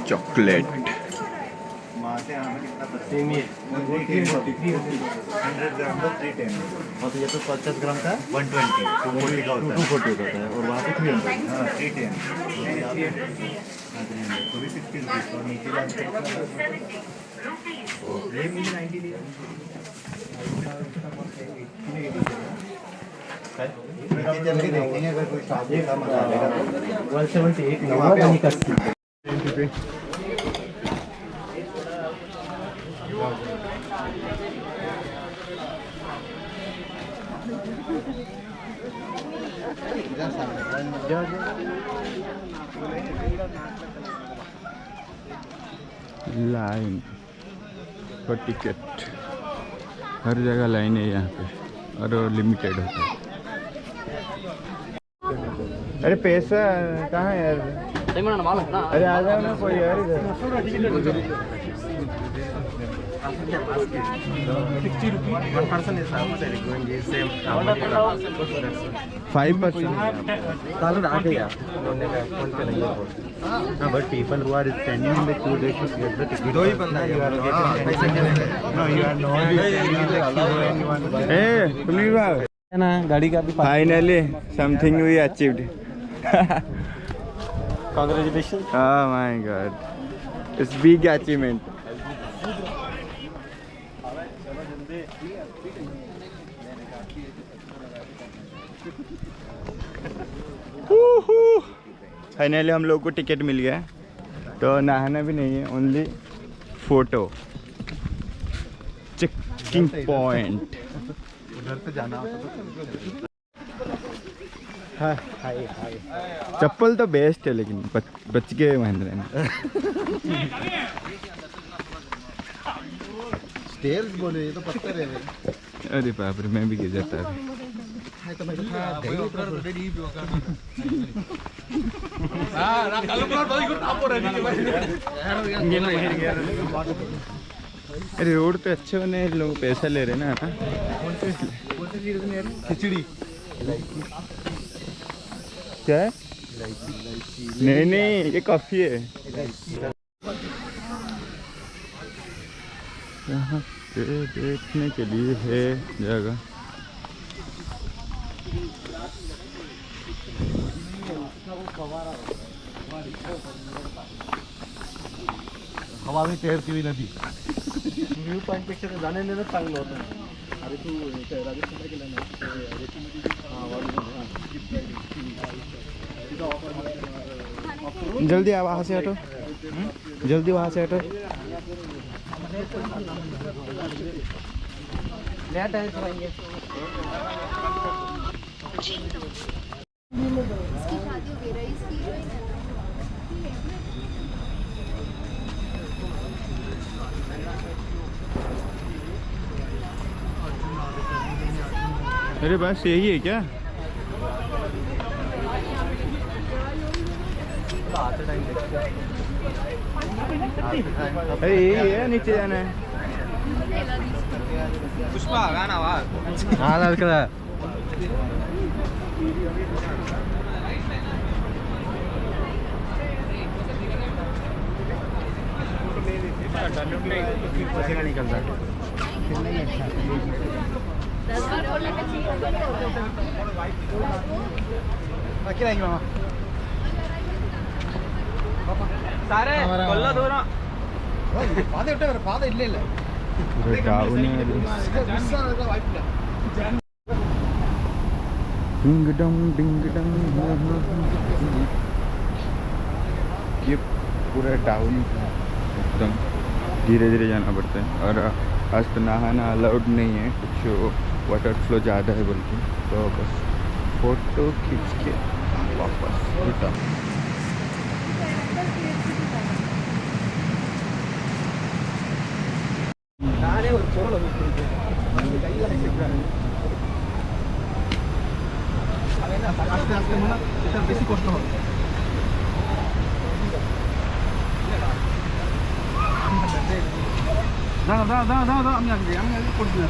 Chocolate same ही है 100 ग्राम का 310 और तो ये तो 50 ग्राम का 120 240 का होता है 240 होता है और वहाँ पे 300 हाँ 310 तो भी 60 रुपीस और नीचे ये मिली 90 लिया देखेंगे अगर कोई शादी का मसाले का 178 नवा पानी का लाइन for टिकट हर जगह लाइन है यहाँ पे और लिमिटेड होता है। अरे पैसा कहाँ है यार? अरे आ जाओ ना कोई यार इधर। 60 rupees 1 person is how much are going is same 5% चालू रहा गया फोन पे नहीं हाँ but people who are standing in the queue they should get the ticket दो ही बंदा you are no you are not standing in the queue anyone ए सुनील भाई ना गाड़ी का भी finally something we achieved congratulations oh my god it's big achievement finally हम लोग को टिकट मिल गया तो नहाना भी नहीं है ओनली फोटो चेकिंग पॉइंट उधर से जाना होता हाय हाय हाय चप्पल तो बेस्ट है लेकिन बच के महेंद्र ने स्टेयर्स बोले ये तो पत्थर है अरे बाप रे मैं भी गिर जाता अभी तो मैं तो अरे रोड तो अच्छे बने लोग पैसा ले रहे ना खिचड़ी क्या है नहीं नहीं ये कॉफी है यहाँ पे देखने के लिए है जगह हवा में तैरती हुई नदी व्यू पॉइंट पेक्षा जाणे येणं चांगलं होतं अरे तू राजस्थानला गेला ना जल्दी आ वहाँ से हटो जल्दी वहाँ से हटो लेट है चलाएंगे अरे बस यही है क्या अरे यही है नीचे जाना है पुष्पा गाना हाँ लड़का पसीना निकलता है सारे कोल्ला दूर पाद पाद इल्ले डिंग डंग ये पूरा डाउन एकदम धीरे धीरे जाना पड़ता है और आज तो नहाना अलाउड नहीं है कुछ वाटर फ्लो ज़्यादा है बल्कि तो बस फोटो खींच के वापस रिटर्न আস্তে আস্তে মনে এটা বেশি কষ্ট হবে দাঁড়া দাঁড়া দাঁড়া দাঁড়া আমি আগে করছি না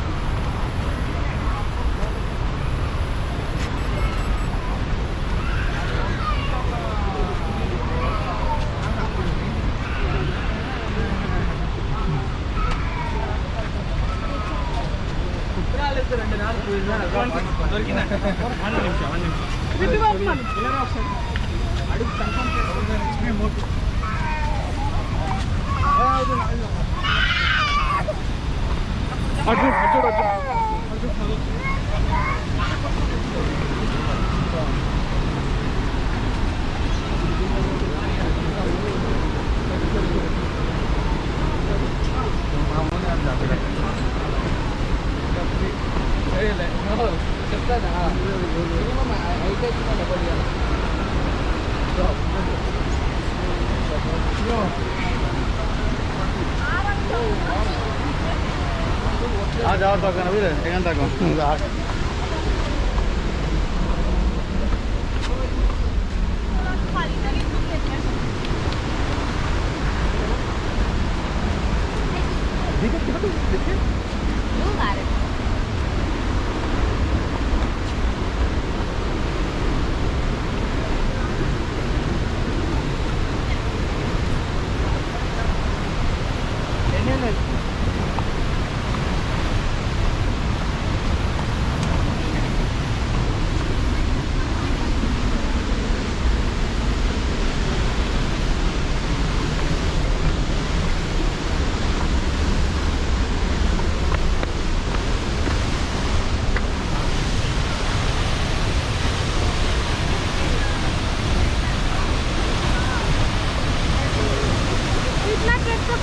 आ जाओ तो अभी एखान तक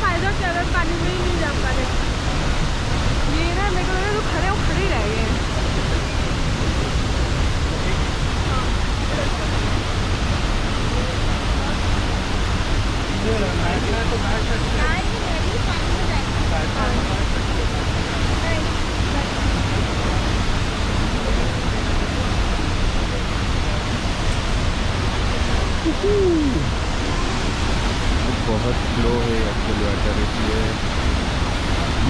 फायदा क्या अगर पानी में ही नहीं जा पा रहे। ये ना मेरे को लग रहा है जो खड़े वो खड़े ही रह गए हैं। बहुत स्लो है एक्चुअली वाटर, इसलिए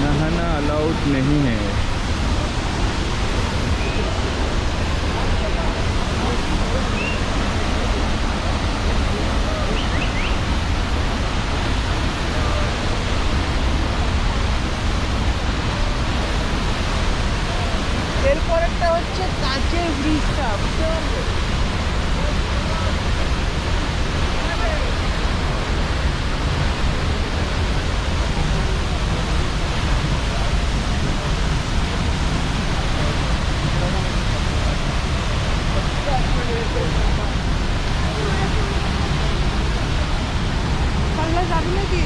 नहाना अलाउड नहीं है। এরপর একটা হচ্ছে কাঁচের ব্রিজটা, বুঝতে পারলে? পাল্লা যাবি নাকি?